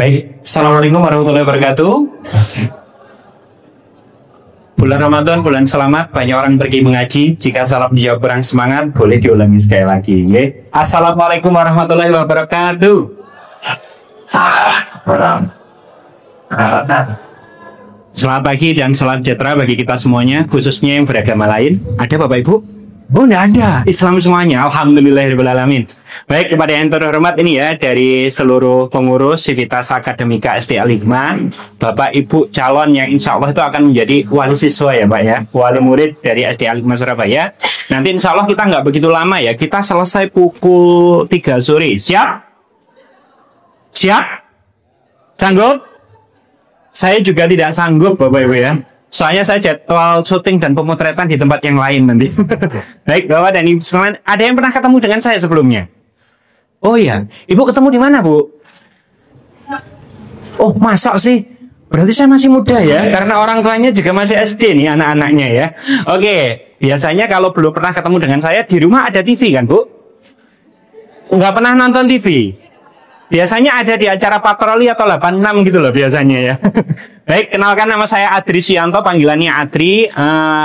Baik, Assalamualaikum warahmatullahi wabarakatuh. Bulan Ramadan, bulan selamat. Banyak orang pergi mengaji. Jika salah dijawab kurang semangat, boleh diulangi sekali lagi. Assalamualaikum warahmatullahi wabarakatuh. Selamat pagi dan salam sejahtera bagi kita semuanya, khususnya yang beragama lain. Ada Bapak Ibu? Oh, enggak ada. Islam semuanya. Alhamdulillahirrahmanirrahim. Baik, kepada yang terhormat ini ya, dari seluruh pengurus Civitas Akademika SD Al-Hikmah, Bapak Ibu calon yang insya Allah itu akan menjadi wali siswa ya Pak ya, wali murid dari SD Al-Hikmah Surabaya. Nanti insya Allah kita nggak begitu lama ya, kita selesai pukul 3 sore. Siap? Siap? Sanggup? Saya juga tidak sanggup Bapak Ibu ya. Soalnya saya jadwal syuting dan pemotretan di tempat yang lain nanti. Baik, Bapak dan Ibu sekalian, ada yang pernah ketemu dengan saya sebelumnya? Oh iya, Ibu ketemu di mana, Bu? Oh, masa sih? Berarti saya masih muda ya, karena orang tuanya juga masih SD nih anak-anaknya ya. Oke, biasanya kalau belum pernah ketemu dengan saya, di rumah ada TV kan, Bu? Nggak pernah nonton TV? Biasanya ada di acara patroli atau 86 gitu loh biasanya ya. Baik, kenalkan nama saya Adri Sianto, panggilannya Adri.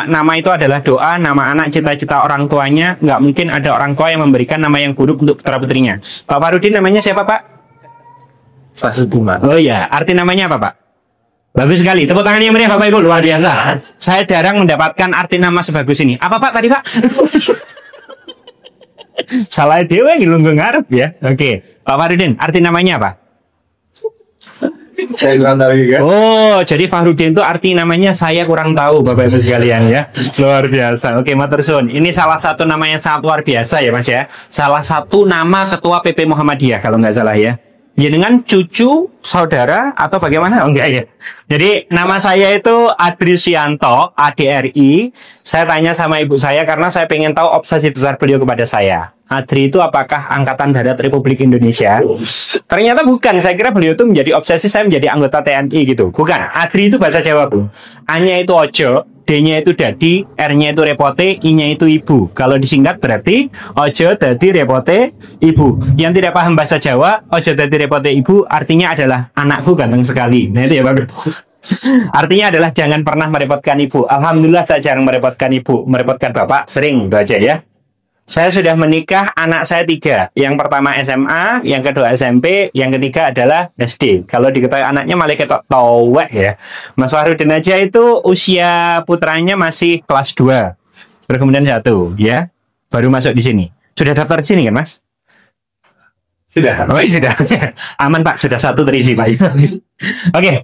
Nama itu adalah doa, nama anak, cita-cita orang tuanya. Nggak mungkin ada orang tua yang memberikan nama yang buruk untuk putra-putrinya. Pak Farudin namanya siapa Pak? Fasuduma. Oh iya, arti namanya apa Pak? Bagus sekali, tepuk tangan yang meriah Bapak Ibu, luar biasa. Saya jarang mendapatkan arti nama sebagus ini. Apa Pak tadi Pak? Salah dewe ngilung ngarep ya. Oke, Pak Farudin, arti namanya apa? Saya kurang tahu juga. Oh, jadi Farudin itu arti namanya saya kurang tahu Bapak Ibu sekalian ya. Luar biasa. Oke, matur suwun. Ini salah satu nama yang sangat luar biasa ya Mas ya. Salah satu nama Ketua PP Muhammadiyah kalau nggak salah ya. Ya dengan cucu, saudara, atau bagaimana? Oh enggak ya. Jadi nama saya itu Adri Sianto, ADRI. Saya tanya sama ibu saya karena saya pengen tahu obsesi besar beliau kepada saya. Adri itu apakah Angkatan Darat Republik Indonesia? Ternyata bukan. Saya kira beliau itu menjadi obsesi saya menjadi anggota TNI gitu. Bukan. Adri itu bahasa Jawa, Bu. A-nya itu ojo, D-nya itu dadi, R-nya itu repote, I-nya itu ibu. Kalau disingkat berarti ojo dadi repote ibu. Yang tidak paham bahasa Jawa, ojo dadi repote ibu artinya adalah anakku ganteng sekali. Nah itu ya Bapak. Artinya adalah jangan pernah merepotkan ibu. Alhamdulillah saya jarang merepotkan ibu. Merepotkan bapak sering, itu aja ya. Saya sudah menikah, anak saya 3. Yang pertama SMA, yang kedua SMP, yang ketiga adalah SD. Kalau diketahui anaknya malah ketok towek ya. Mas Farudin aja itu usia putranya masih kelas 2. Baru kemudian 1 ya. Baru masuk di sini. Sudah daftar di sini kan Mas? Sudah. Oh sudah. Aman Pak, sudah 1 terisi Pak. Oke,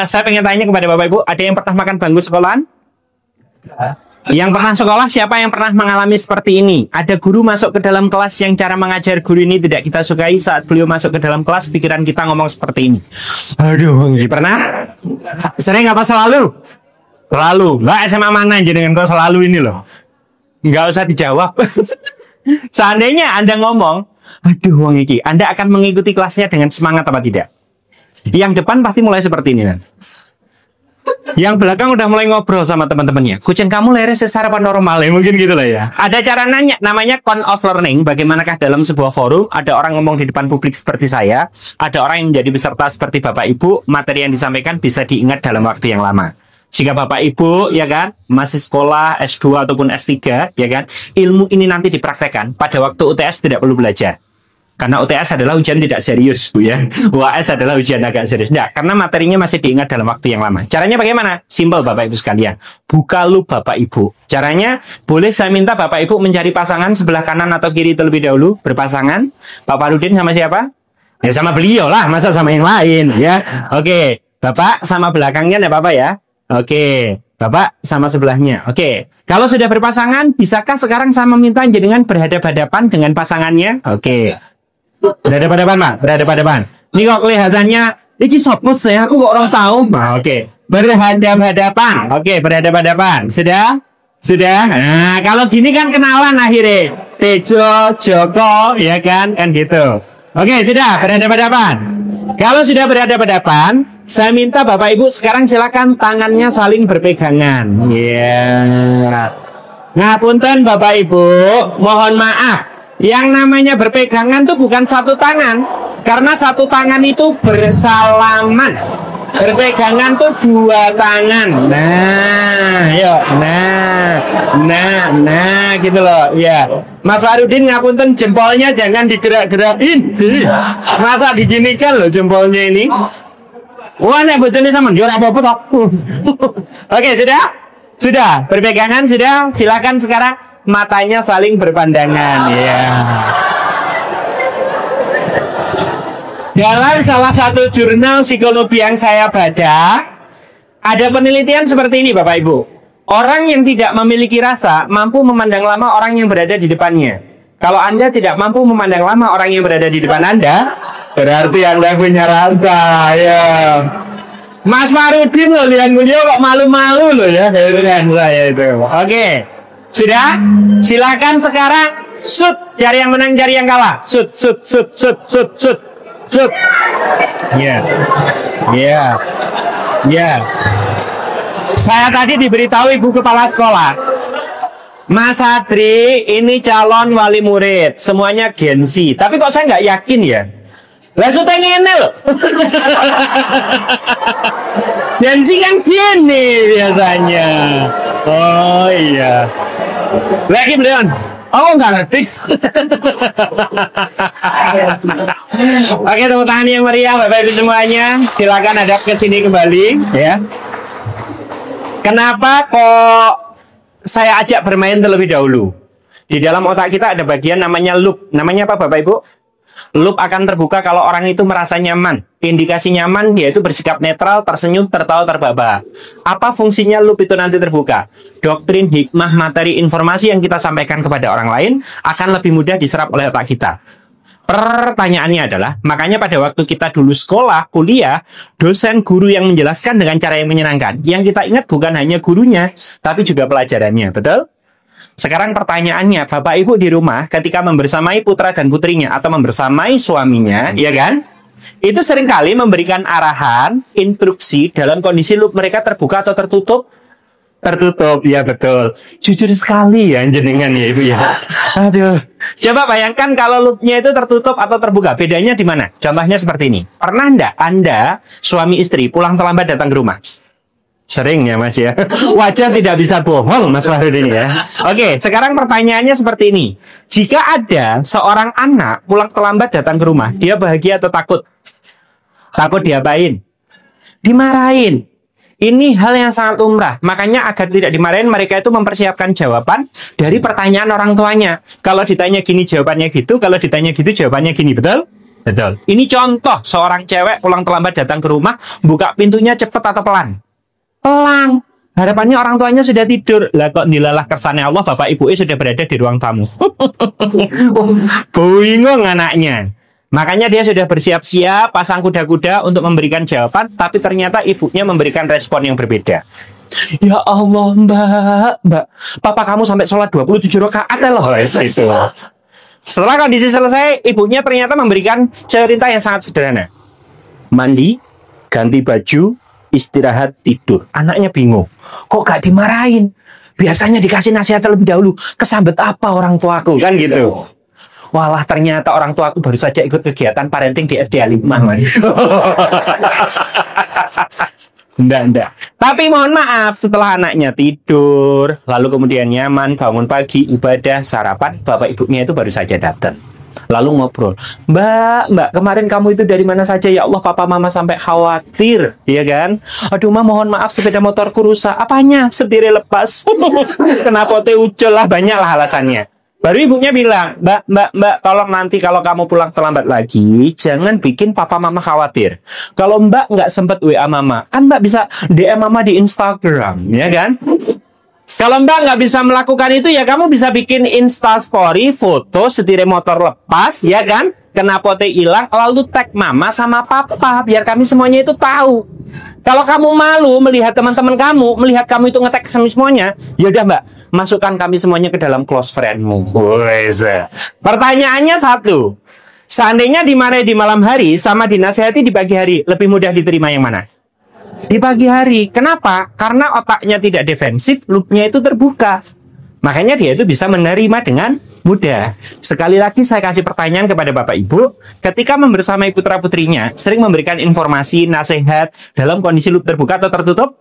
saya pengen tanya kepada Bapak Ibu, ada yang pernah makan bangku sekolahan? Yang pernah sekolah, siapa yang pernah mengalami seperti ini? Ada guru masuk ke dalam kelas yang cara mengajar guru ini tidak kita sukai. Saat beliau masuk ke dalam kelas, pikiran kita ngomong seperti ini. Aduh, pernah? Sering apa selalu? Selalu. Lah SMA mana jenengan kok selalu ini loh? Nggak usah dijawab. Seandainya Anda ngomong, aduh wong iki, Anda akan mengikuti kelasnya dengan semangat apa tidak? Yang depan pasti mulai seperti ini kan? Yang belakang udah mulai ngobrol sama teman-temannya. Kucing kamu leres sesarapan normal ya, mungkin gitu lah ya. Ada cara nanya, namanya count of learning. Bagaimanakah dalam sebuah forum ada orang ngomong di depan publik seperti saya, ada orang yang menjadi peserta seperti Bapak Ibu, materi yang disampaikan bisa diingat dalam waktu yang lama. Jika Bapak Ibu ya kan masih sekolah S2 ataupun S3 ya kan, ilmu ini nanti dipraktekkan pada waktu UTS tidak perlu belajar. Karena UTS adalah ujian tidak serius, Bu ya. UAS adalah ujian agak serius. Nah, karena materinya masih diingat dalam waktu yang lama. Caranya bagaimana? Simpel Bapak Ibu sekalian. Buka loop Bapak Ibu. Caranya, boleh saya minta Bapak Ibu mencari pasangan sebelah kanan atau kiri terlebih dahulu. Berpasangan. Pak Farudin sama siapa? Ya sama beliau lah, masa sama yang lain ya. Oke, Bapak sama belakangnya ya Bapak ya. Oke, Bapak sama sebelahnya. Oke, kalau sudah berpasangan, bisakah sekarang saya meminta jenengan berhadapan-hadapan dengan pasangannya? Oke. Berhadapan-hadapan, Pak. Berhadapan-hadapan. Ini kok kelihatannya iki sopo sih? Aku kok orang tahu. Nah, oke. Berhadapan-hadapan. Oke, berhadapan-hadapan. Sudah? Sudah? Nah, kalau gini kan kenalan akhirnya. Tejo, Joko, ya kan? Kan gitu. Oke, sudah berhadapan-hadapan. Kalau sudah berhadapan-hadapan, saya minta Bapak Ibu sekarang silakan tangannya saling berpegangan. Ya. Ngapunten Bapak Ibu, mohon maaf. Yang namanya berpegangan tuh bukan satu tangan. Karena satu tangan itu bersalaman, berpegangan tuh dua tangan. Nah, yuk, nah, gitu loh. Ya, Mas Farudin ngapunten, jempolnya jangan digerak-gerakin. Masa diginikan loh jempolnya ini. Wah, nek bojone sampean yo ora apa-apa toh. Oke, sudah berpegangan, sudah. Silakan sekarang matanya saling berpandangan. Ya. Dalam salah satu jurnal psikologi yang saya baca, ada penelitian seperti ini, Bapak Ibu. Orang yang tidak memiliki rasa mampu memandang lama orang yang berada di depannya. Kalau Anda tidak mampu memandang lama orang yang berada di depan Anda, berarti Anda punya rasa, ya. Mas Farudin loh, lihat beliau kok malu-malu loh ya, dengan saya itu. Oke, sudah? Silakan sekarang shoot, cari yang menang, cari yang kalah. Shoot. Ya. Saya tadi diberitahu ibu kepala sekolah, Mas Adri ini calon wali murid, semuanya Gen Z. Tapi kok saya nggak yakin ya? Lah sudah ngene loh. Gen Z kan gini biasanya. Oh iya. Lagi Leon. Oh nggak ngerti. Oke, tepuk tangan yang meriah Bapak Ibu semuanya. Silakan hadap ke sini kembali ya. Kenapa kok saya ajak bermain terlebih dahulu? Di dalam otak kita ada bagian namanya loop. Namanya apa Bapak Ibu? Loop akan terbuka kalau orang itu merasa nyaman. Indikasi nyaman yaitu bersikap netral, tersenyum, tertawa, terbahak. Apa fungsinya loop itu nanti terbuka? Doktrin, hikmah, materi, informasi yang kita sampaikan kepada orang lain akan lebih mudah diserap oleh otak kita. Pertanyaannya adalah, makanya pada waktu kita dulu sekolah, kuliah, dosen, guru yang menjelaskan dengan cara yang menyenangkan. Yang kita ingat bukan hanya gurunya, tapi juga pelajarannya, betul? Sekarang pertanyaannya, Bapak Ibu di rumah ketika membersamai putra dan putrinya atau membersamai suaminya, ya kan? Itu seringkali memberikan arahan, instruksi dalam kondisi loop mereka terbuka atau tertutup. Tertutup, ya betul. Jujur sekali ya jenengan ya Ibu ya. Aduh. Coba bayangkan kalau loopnya itu tertutup atau terbuka. Bedanya di mana? Contohnya seperti ini. Pernah enggak Anda, suami istri, pulang terlambat datang ke rumah? Sering ya Mas ya. Wajah tidak bisa bohong Mas Farudin ya. Oke, sekarang pertanyaannya seperti ini. Jika ada seorang anak pulang terlambat datang ke rumah, dia bahagia atau takut? Takut diapain? Dimarahin. Ini hal yang sangat lumrah. Makanya agar tidak dimarahin, mereka itu mempersiapkan jawaban dari pertanyaan orang tuanya. Kalau ditanya gini jawabannya gitu, kalau ditanya gitu jawabannya gini, betul? Betul. Ini contoh seorang cewek pulang terlambat datang ke rumah, buka pintunya cepat atau pelan? Pelan. Harapannya orang tuanya sudah tidur. Lah kok dilalah kersane Allah, bapak ibu sudah berada di ruang tamu. Bingung anaknya. Makanya dia sudah bersiap-siap, pasang kuda-kuda untuk memberikan jawaban, tapi ternyata ibunya memberikan respon yang berbeda. Ya Allah, Mbak, papa kamu sampai sholat 27 rakaat loh. Itu. Setelah kondisi selesai, ibunya ternyata memberikan cerita yang sangat sederhana. Mandi, ganti baju, istirahat, tidur. Anaknya bingung. Kok gak dimarahin? Biasanya dikasih nasihat terlebih dahulu. Kesambet apa orang tuaku? Kan gitu. Walah, ternyata orang tua aku baru saja ikut kegiatan parenting di SDA 5. Enggak. Tapi mohon maaf, setelah anaknya tidur, lalu kemudian nyaman, bangun pagi, ibadah, sarapan, bapak ibunya itu baru saja datang. Lalu ngobrol, Mbak, kemarin kamu itu dari mana saja? Ya Allah, papa mama sampai khawatir, ya kan? Aduh, Ma, mohon maaf, sepeda motorku rusak. Apanya? Setirnya lepas. Kenapa ucul lah, banyak lah alasannya. Baru ibunya bilang, Mbak, tolong nanti kalau kamu pulang terlambat lagi, jangan bikin papa mama khawatir. Kalau Mbak nggak sempet WA mama, kan Mbak bisa DM mama di Instagram, ya kan? Kalau Mbak nggak bisa melakukan itu, ya kamu bisa bikin Insta Story, foto setir motor lepas, ya kan? Knalpotnya hilang, lalu tag mama sama papa, biar kami semuanya itu tahu. Kalau kamu malu melihat teman-teman kamu, melihat kamu itu nge-tag semuanya, ya udah Mbak, masukkan kami semuanya ke dalam close friendmu. Pertanyaannya satu, seandainya dimarahi di malam hari sama dinasehati di pagi hari, lebih mudah diterima yang mana? Di pagi hari. Kenapa? Karena otaknya tidak defensif, loopnya itu terbuka. Makanya dia itu bisa menerima dengan Mudah. Sekali lagi saya kasih pertanyaan kepada Bapak Ibu, ketika membersamai putra-putrinya, sering memberikan informasi, nasihat dalam kondisi terbuka atau tertutup?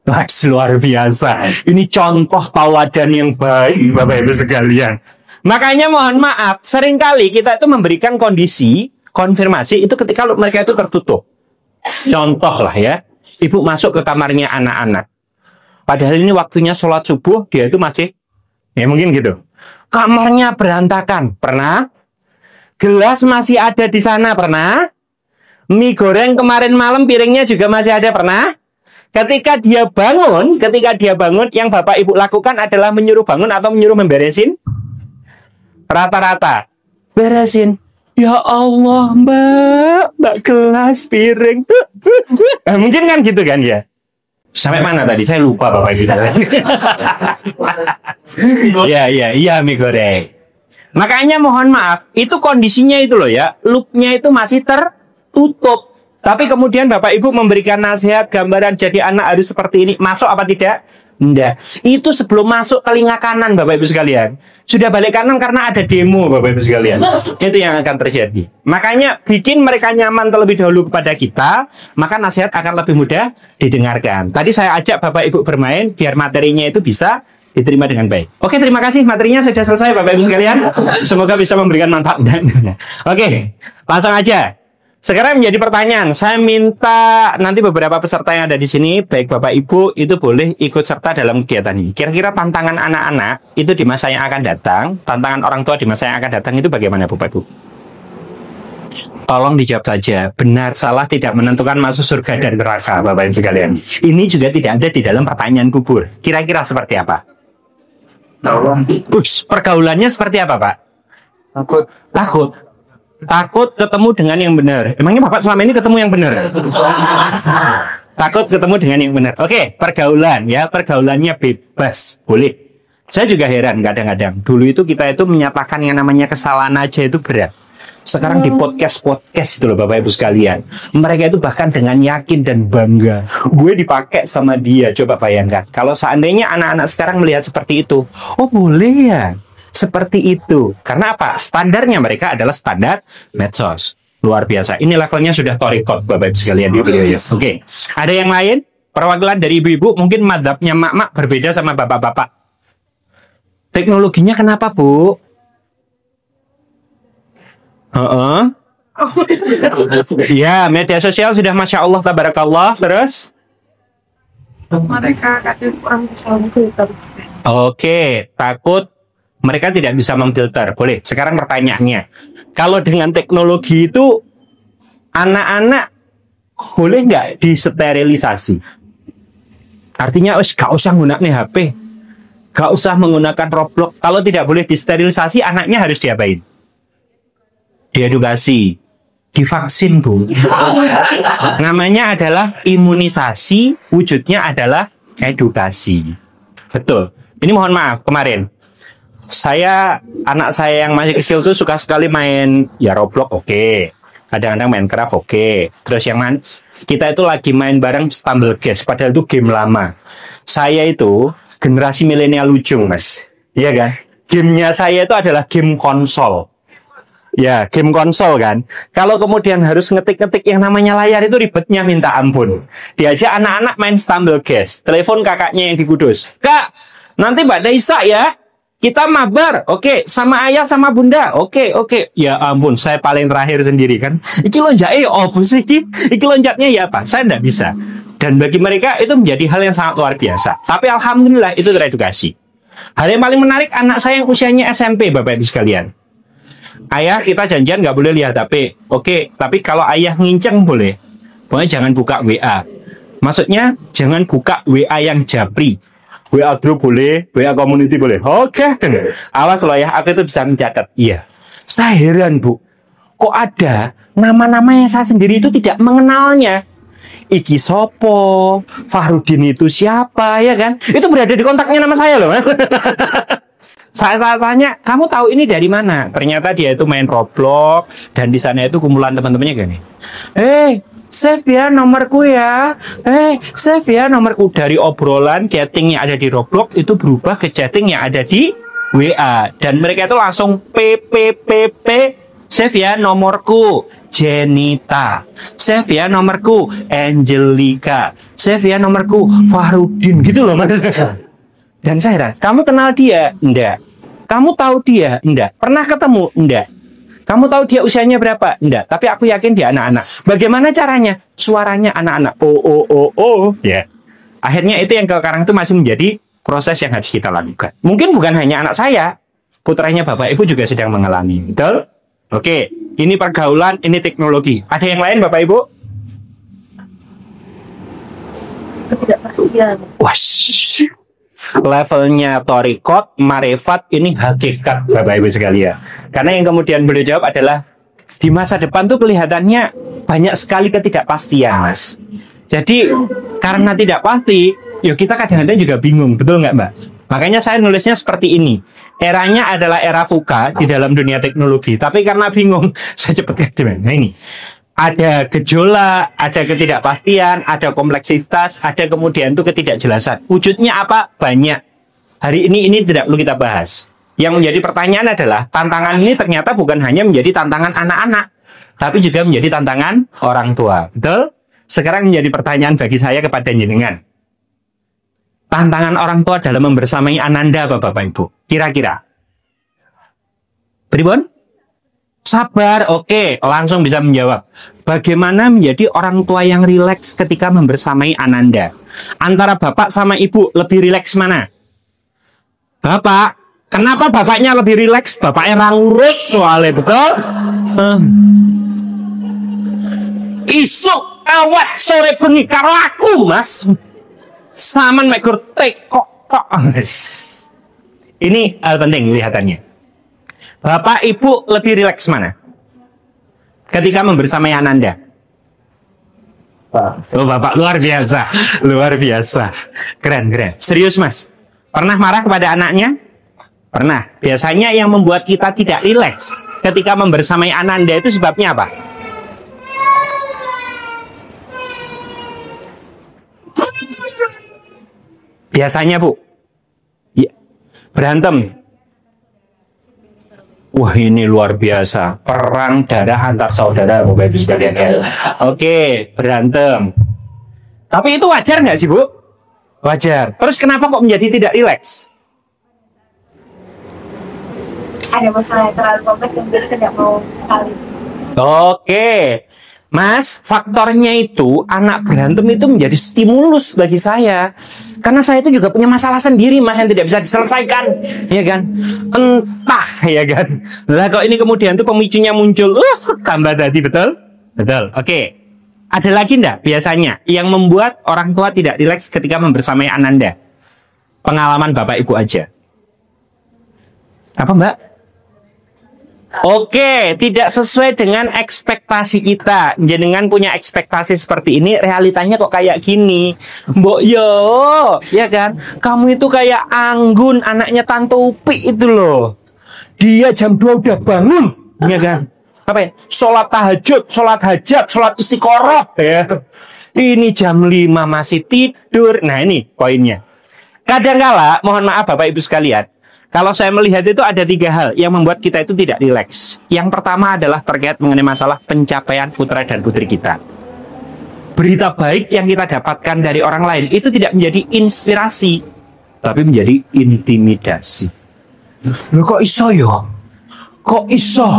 Wah, luar biasa. Ini contoh tauladan yang baik, Bapak Ibu sekalian. Makanya mohon maaf, seringkali kita itu memberikan kondisi, konfirmasi itu ketika mereka itu tertutup. Contoh lah ya, ibu masuk ke kamarnya anak-anak. Padahal ini waktunya sholat subuh, dia itu masih, ya mungkin gitu. Kamarnya berantakan, pernah? Gelas masih ada di sana, pernah? Mie goreng kemarin malam piringnya juga masih ada, pernah? Ketika dia bangun, yang Bapak Ibu lakukan adalah menyuruh bangun atau menyuruh memberesin? Rata-rata, beresin. Ya Allah, mbak gelas piring. Mungkin kan gitu kan ya? Sampai mana tadi? Saya lupa Bapak Ibu. Iya, mie goreng. Makanya mohon maaf, itu kondisinya itu loh ya, loopnya itu masih tertutup. Tapi kemudian Bapak Ibu memberikan nasihat, gambaran jadi anak harus seperti ini. Masuk apa tidak? Enggak. Itu sebelum masuk telinga kanan Bapak Ibu sekalian. Sudah balik kanan karena ada demo Bapak Ibu sekalian. Itu yang akan terjadi. Makanya bikin mereka nyaman terlebih dahulu kepada kita, maka nasihat akan lebih mudah didengarkan. Tadi saya ajak Bapak Ibu bermain biar materinya itu bisa diterima dengan baik. Oke, terima kasih. Materinya sudah selesai Bapak Ibu sekalian. Semoga bisa memberikan manfaat. Oke, langsung aja. Sekarang menjadi pertanyaan, saya minta nanti beberapa peserta yang ada di sini, baik Bapak Ibu, itu boleh ikut serta dalam kegiatan ini. Kira-kira tantangan anak-anak itu di masa yang akan datang, tantangan orang tua di masa yang akan datang itu bagaimana Bapak Ibu? Tolong dijawab saja, benar salah tidak menentukan masuk surga dan neraka Bapak Ibu sekalian. Ini juga tidak ada di dalam pertanyaan kubur. Kira-kira seperti apa? Pergaulannya seperti apa Pak? Takut ketemu dengan yang benar. Emangnya Bapak selama ini ketemu yang benar? Takut ketemu dengan yang benar. Oke, pergaulan ya, pergaulannya bebas, boleh. Saya juga heran kadang-kadang. Dulu itu kita itu menyatakan yang namanya kesalahan aja itu berat. Sekarang di podcast itu loh Bapak Ibu sekalian. Mereka itu bahkan dengan yakin dan bangga. Gue dipakai sama dia. Coba bayangkan. Kalau seandainya anak-anak sekarang melihat seperti itu. Oh boleh ya. Seperti itu. Karena apa? Standarnya mereka adalah standar medsos. Luar biasa. Ini levelnya sudah torikot Bapak Ibu sekalian. Oke. Ada yang lain? Perwakilan dari ibu-ibu. Mungkin madhabnya mak-mak berbeda sama bapak-bapak. Teknologinya kenapa Bu? Ya, media sosial sudah Masya Allah, tabarakallah. Terus? Mereka kadang kurang bisa memfilter. Oke, takut mereka tidak bisa memfilter. Boleh. Sekarang pertanyaannya, kalau dengan teknologi itu anak-anak boleh nggak disterilisasi? Artinya, gak usah menggunakan HP, gak usah menggunakan Roblox. Kalau tidak boleh disterilisasi, anaknya harus diapain? Diedukasi, divaksin Bu. Namanya adalah imunisasi, wujudnya adalah edukasi. Betul. Ini mohon maaf kemarin. Anak saya yang masih kecil tuh suka sekali main ya Roblox, oke. Kadang-kadang Minecraft, oke. Terus yang kita itu lagi main bareng Stumbleguest, padahal itu game lama. Saya itu generasi milenial ujung, Mas. Iya kan? Gamenya saya itu adalah game konsol. Ya, game konsol kan. Kalau kemudian harus ngetik-ngetik yang namanya layar itu ribetnya minta ampun. Diajak anak-anak main Stumbleguest. Telepon kakaknya yang di Kudus. Kak, nanti Mbak Daisa ya. Kita mabar, oke, sama ayah sama bunda, oke. Ya ampun, saya paling terakhir sendiri kan. Iki lonjake opo sih? Iki loncatnya ya apa? Saya tidak bisa. Dan bagi mereka itu menjadi hal yang sangat luar biasa. Tapi alhamdulillah itu teredukasi. Hal yang paling menarik, anak saya yang usianya SMP, Bapak Ibu sekalian. Ayah, kita janjian nggak boleh lihat HP. Oke, tapi kalau ayah nginceng boleh. Pokoknya jangan buka WA. Maksudnya jangan buka WA yang japri. WA group boleh, WA community boleh. Oke. Awas loh ya, aku itu bisa mencatat. Iya. Saya heran Bu, kok ada nama-nama yang saya sendiri itu tidak mengenalnya. Iki Sopo, Fahrudin itu siapa ya kan? Itu berada di kontaknya nama saya loh. Saya tanya, kamu tahu ini dari mana? Ternyata dia itu main Roblox dan di sana itu kumpulan teman-temannya gini. Save ya nomorku ya. Save ya nomorku. Dari obrolan chatting yang ada di Roblox itu berubah ke chatting yang ada di WA, dan mereka itu langsung PPPP, save ya nomorku Jenita, save ya nomorku Angelika, save ya nomorku Farudin, gitu loh Mas. Dan saya heran, kamu kenal dia? Enggak. Kamu tahu dia? Enggak. Pernah ketemu? Enggak. Kamu tahu dia usianya berapa? Enggak. Tapi aku yakin dia anak-anak. Bagaimana caranya? Suaranya anak-anak. Oh. Ya. Akhirnya itu yang sekarang itu masih menjadi proses yang harus kita lakukan. Mungkin bukan hanya anak saya, putranya Bapak Ibu juga sedang mengalami. Betul? Oke. Ini pergaulan, ini teknologi. Ada yang lain Bapak Ibu? Ketidakpastian. Wah. Levelnya torikot, marifat, ini hakikat Bapak Ibu sekalian. Karena yang kemudian beliau jawab adalah di masa depan tuh kelihatannya banyak sekali ketidakpastian, Mas. Jadi karena tidak pasti, yuk kita kadang-kadang juga bingung, betul nggak Mbak? Makanya saya nulisnya seperti ini. Eranya adalah era VUCA di dalam dunia teknologi, tapi karena bingung, saya cepat nah ini. Ada gejolak, ada ketidakpastian, ada kompleksitas, ada kemudian itu ketidakjelasan. Wujudnya apa? Banyak. Hari ini tidak perlu kita bahas. Yang menjadi pertanyaan adalah, tantangan ini ternyata bukan hanya menjadi tantangan anak-anak, tapi juga menjadi tantangan orang tua. Betul? Sekarang menjadi pertanyaan bagi saya kepada jenengan. Tantangan orang tua dalam membersamai Ananda, Bapak Ibu. Kira-kira. Pribon? Sabar, oke, langsung bisa menjawab. Bagaimana menjadi orang tua yang rileks ketika membersamai Ananda? Antara bapak sama ibu, lebih rileks mana? Bapak, kenapa bapaknya lebih rileks? Bapaknya ngurus soalnya, betul? Isuk, awet, sore bengi, karo aku, Mas. Saman mekur tekok. Ini hal penting lihatannya. Bapak, Ibu lebih rileks mana ketika membersamai Ananda? Oh, Bapak luar biasa, luar biasa, keren. Serius Mas, pernah marah kepada anaknya? Pernah. Biasanya yang membuat kita tidak rileks ketika membersamai Ananda itu sebabnya apa? Biasanya Bu, ya, berantem. Wah, ini luar biasa. Perang darah antar saudara, Bapak Ibu sekalian. Oke, berantem. Tapi itu wajar nggak sih, Bu? Wajar. Terus kenapa kok menjadi tidak rileks? Ada masalah yang terlalu kompleks yang jadi tidak mau saling. Oke. Mas, faktornya itu anak berantem itu menjadi stimulus bagi saya. Karena saya itu juga punya masalah sendiri, Mas, yang tidak bisa diselesaikan, ya kan? Entah, ya kan? Lah kok ini kemudian tuh pemicunya muncul, tambah tadi, betul? Betul. Oke. Ada lagi enggak biasanya yang membuat orang tua tidak rileks ketika membersamai Ananda? Pengalaman Bapak Ibu aja. Apa, Mbak? Oke, tidak sesuai dengan ekspektasi kita. Jenengan punya ekspektasi seperti ini, realitanya kok kayak gini. Mbok yo, ya kan? Kamu itu kayak Anggun, anaknya Tante Upi itu loh. Dia jam 2 udah bangun, ya kan? Apa ya? Sholat tahajud, sholat hajat, sholat istiqoroh, ya. Ini jam 5 masih tidur. Nah, ini poinnya. Kadangkala, mohon maaf Bapak Ibu sekalian, kalau saya melihat itu ada 3 hal yang membuat kita itu tidak rileks. Yang pertama adalah terkait mengenai masalah pencapaian putra dan putri kita. Berita baik yang kita dapatkan dari orang lain itu tidak menjadi inspirasi, tapi menjadi intimidasi. Loh kok iso yo? Kok iso?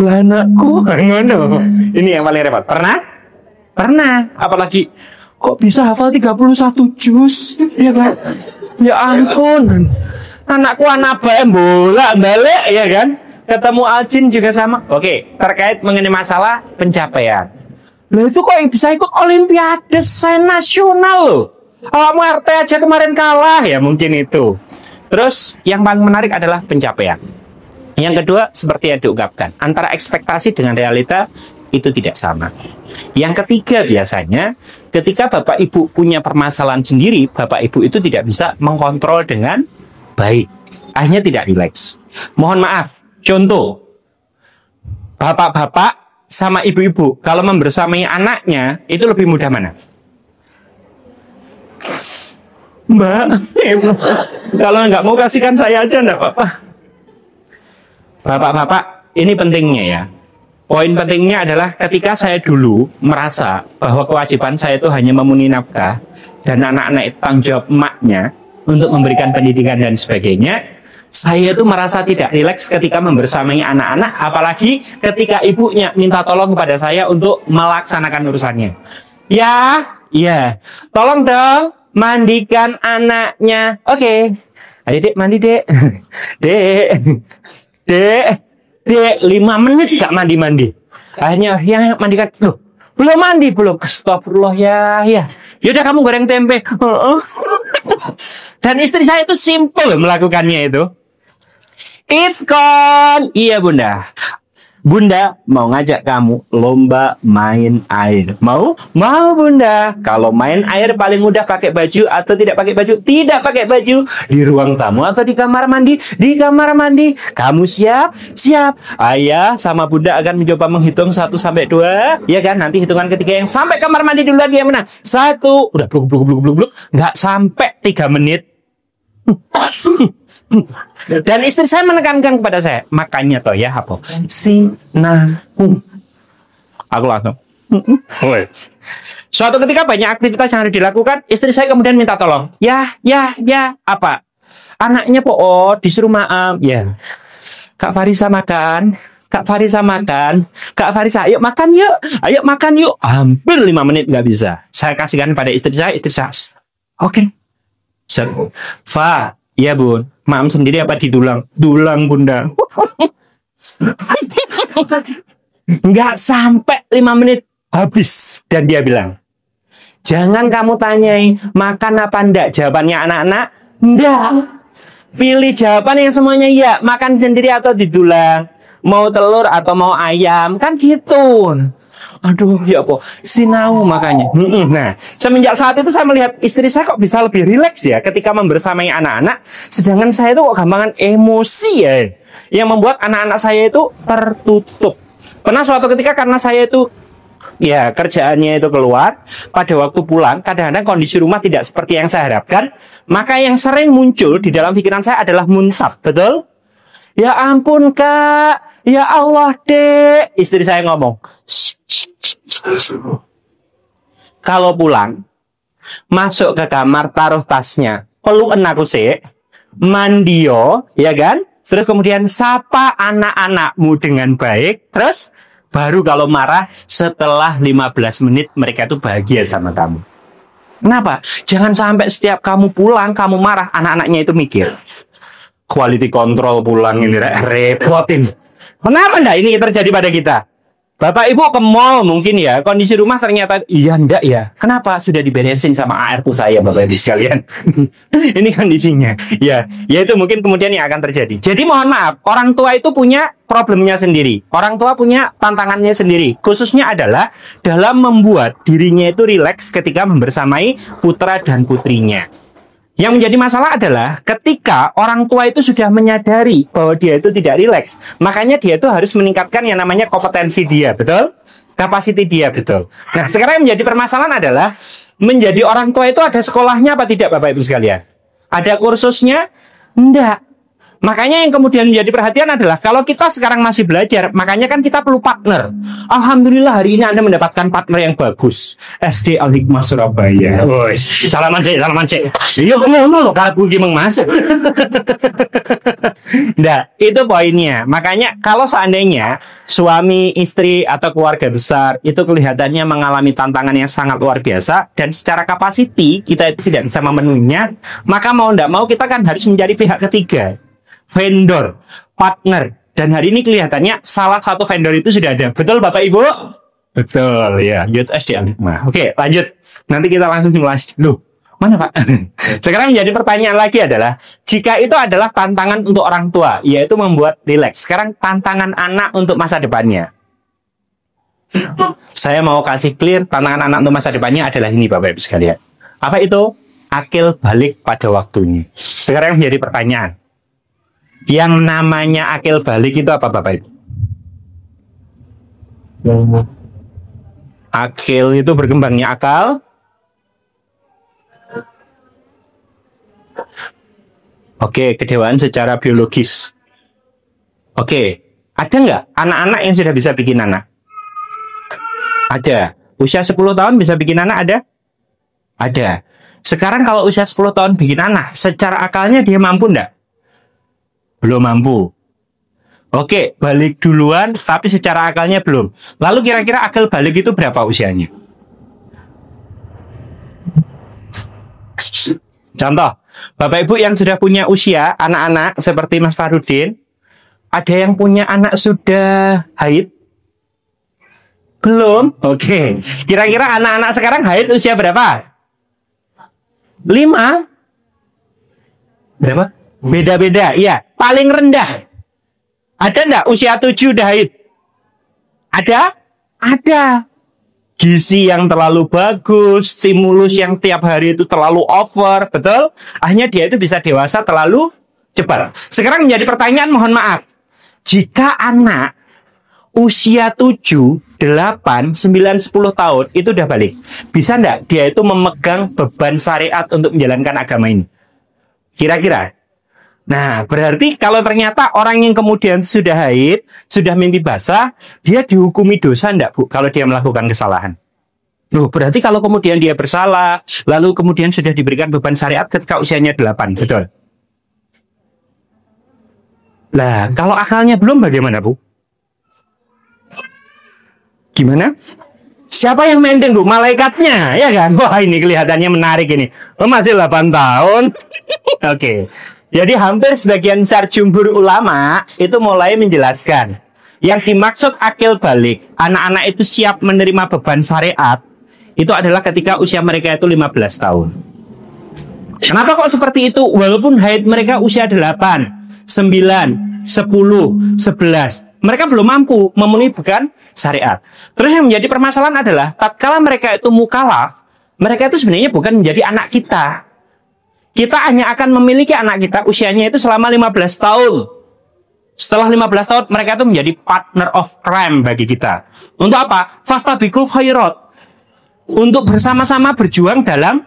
Lah anakku ngono. Ini yang paling repot. Pernah. Apalagi kok bisa hafal 31 juz, ya kan? Ya ampun. Anakku anak bolak balik, ya kan? Ketemu Aljin juga sama. Oke, terkait mengenai masalah pencapaian. Loh itu kok yang bisa ikut Olimpiade nasional loh. Awakmu RT aja kemarin kalah, ya mungkin itu. Terus yang paling menarik adalah pencapaian. Yang kedua, seperti yang diungkapkan, antara ekspektasi dengan realita itu tidak sama. Yang ketiga, biasanya ketika Bapak Ibu punya permasalahan sendiri, Bapak Ibu itu tidak bisa mengkontrol dengan baik, akhirnya tidak rileks. Mohon maaf, contoh, bapak-bapak sama ibu-ibu kalau membersamai anaknya itu lebih mudah mana? Mbak, kalau nggak mau kasihkan saya aja enggak apa-apa. Bapak-bapak, ini pentingnya ya. Poin pentingnya adalah ketika saya dulu merasa bahwa kewajiban saya itu hanya memenuhi nafkah dan anak-anak itu tanggung jawab emaknya untuk memberikan pendidikan dan sebagainya, saya itu merasa tidak rileks ketika membersamai anak-anak, apalagi ketika ibunya minta tolong kepada saya untuk melaksanakan urusannya. Ya, tolong dong mandikan anaknya. Oke. Ayo dek, mandi dek. Dek, 5 menit gak mandi-mandi. Akhirnya yang mandikan, loh, belum mandi belum. Astagfirullah ya. Yaudah kamu goreng tempe. Dan istri saya itu simple melakukannya itu. Itkon, iya bunda. Bunda mau ngajak kamu lomba main air. Mau bunda. Kalau main air paling mudah pakai baju atau tidak pakai baju? Tidak pakai baju. Di ruang tamu atau di kamar mandi? Di kamar mandi. Kamu siap? Siap. Ayah sama bunda akan mencoba menghitung 1 sampai 2. Ya kan? Nanti hitungan ketiga yang sampai kamar mandi duluan dia menang. 1. Udah bluk. Nggak sampai 3 menit. Dan istri saya menekankan kepada saya, makanya toh ya apa? Sinahum. Aku langsung. Suatu ketika banyak aktivitas yang harus dilakukan, istri saya kemudian minta tolong. Ya, apa? Anaknya disuruh maaf. Ya. Kak Farisa makan. Kak Farisa, ayo makan yuk. Hampir 5 menit nggak bisa. Saya kasihkan pada istri saya. Oke. Fa, ya bun, maam sendiri apa didulang? Dulang bunda. Nggak sampai 5 menit habis. Dan dia bilang, jangan kamu tanyai makan apa enggak. Jawabannya anak-anak, enggak. Pilih jawaban yang semuanya ya. Makan sendiri atau didulang. Mau telur atau mau ayam. Kan gitu. Aduh, ya apa? Sinau makanya. Nah, semenjak saat itu saya melihat istri saya kok bisa lebih rileks ya ketika membersamai anak-anak. Sedangkan saya itu kok gampangan emosi ya. Yang membuat anak-anak saya itu tertutup. Pernah suatu ketika karena saya itu ya kerjaannya itu keluar, pada waktu pulang kadang-kadang kondisi rumah tidak seperti yang saya harapkan, maka yang sering muncul di dalam pikiran saya adalah muntah. Betul? Ya ampun kak, ya Allah dek. Istri saya ngomong, kalau pulang masuk ke kamar, taruh tasnya, pelukan aku sih, mandio, ya kan? Terus kemudian sapa anak-anakmu dengan baik. Terus baru kalau marah setelah 15 menit mereka itu bahagia sama kamu. Kenapa? Jangan sampai setiap kamu pulang, kamu marah, anak-anaknya itu mikir. Quality control pulang ini repotin. Kenapa enggak ini terjadi pada kita? Bapak ibu ke mall mungkin ya, kondisi rumah ternyata iya enggak ya. Kenapa? Sudah diberesin sama ART saya bapak ibu sekalian. Ini kondisinya. Ya itu mungkin kemudian yang akan terjadi. Jadi mohon maaf, orang tua itu punya problemnya sendiri. Orang tua punya tantangannya sendiri. Khususnya adalah dalam membuat dirinya itu rileks ketika membersamai putra dan putrinya. Yang menjadi masalah adalah ketika orang tua itu sudah menyadari bahwa dia itu tidak rileks, makanya dia itu harus meningkatkan yang namanya kompetensi dia, betul? Kapasiti dia, betul. Nah, sekarang yang menjadi permasalahan adalah menjadi orang tua itu ada sekolahnya apa tidak, Bapak Ibu sekalian? Ada kursusnya? Enggak. Makanya yang kemudian menjadi perhatian adalah kalau kita sekarang masih belajar, makanya kan kita perlu partner. Alhamdulillah hari ini Anda mendapatkan partner yang bagus. SD Al-Hikmah Surabaya. Salaman cek. Iya, ngomong kalau gue masuk. Nah, itu poinnya. Makanya kalau seandainya suami, istri atau keluarga besar itu kelihatannya mengalami tantangan yang sangat luar biasa dan secara kapasiti kita itu tidak bisa memenuhinya, maka mau tidak mau kita kan harus mencari pihak ketiga. Vendor, partner. Dan hari ini kelihatannya salah satu vendor itu sudah ada. Betul Bapak Ibu? Betul ya. SD Al-Hikmah. Oke, lanjut. Nanti kita langsung simulasi. Loh, mana Pak? Sekarang menjadi pertanyaan lagi adalah, jika itu adalah tantangan untuk orang tua, yaitu membuat rileks. Sekarang tantangan anak untuk masa depannya. Saya mau kasih clear, tantangan anak untuk masa depannya adalah ini Bapak Ibu sekalian. Apa itu? Akil balik pada waktunya. Sekarang menjadi pertanyaan. Yang namanya akil balik itu apa Bapak Ibu? Akil itu berkembangnya akal. Oke, kedewaan secara biologis. Oke, ada nggak anak-anak yang sudah bisa bikin anak? Ada. Usia 10 tahun bisa bikin anak ada? Ada. Sekarang kalau usia 10 tahun bikin anak, secara akalnya dia mampu nggak? Belum mampu. Oke, balik duluan, tapi secara akalnya belum. Lalu kira-kira akal balik itu berapa usianya? Contoh, Bapak Ibu yang sudah punya usia, anak-anak seperti Mas Farudin, ada yang punya anak sudah haid? Belum? Oke. Kira-kira anak-anak sekarang haid usia berapa? 5? Berapa? Beda-beda, iya. Paling rendah. Ada enggak usia 7 udah haid? Ada? Ada. Gizi yang terlalu bagus, stimulus yang tiap hari itu terlalu over, betul? Akhirnya dia itu bisa dewasa terlalu cepat. Sekarang menjadi pertanyaan, mohon maaf. Jika anak usia 7, 8, 9, 10 tahun itu udah balik, bisa enggak dia itu memegang beban syariat untuk menjalankan agama ini? Kira-kira? Nah, berarti kalau ternyata orang yang kemudian sudah haid, sudah mimpi basah, dia dihukumi dosa enggak, Bu, kalau dia melakukan kesalahan? Loh, berarti kalau kemudian dia bersalah, lalu kemudian sudah diberikan beban syariat ketika usianya 8, betul? Lah, kalau akalnya belum bagaimana, Bu? Gimana? Siapa yang maintain, Bu? Malaikatnya, ya kan? Wah, ini kelihatannya menarik ini. Oh, masih 8 tahun. Oke. Jadi hampir sebagian besar jumhur ulama itu mulai menjelaskan yang dimaksud akil balik, anak-anak itu siap menerima beban syariat, itu adalah ketika usia mereka itu 15 tahun. Kenapa kok seperti itu? Walaupun haid mereka usia 8, 9, 10, 11, mereka belum mampu memenuhi beban syariat. Terus yang menjadi permasalahan adalah tatkala mereka itu mukallaf, mereka itu sebenarnya bukan menjadi anak kita. Kita hanya akan memiliki anak kita usianya itu selama 15 tahun. Setelah 15 tahun, mereka itu menjadi partner of crime bagi kita. Untuk apa? Fastabiqul khairat. Untuk bersama-sama berjuang dalam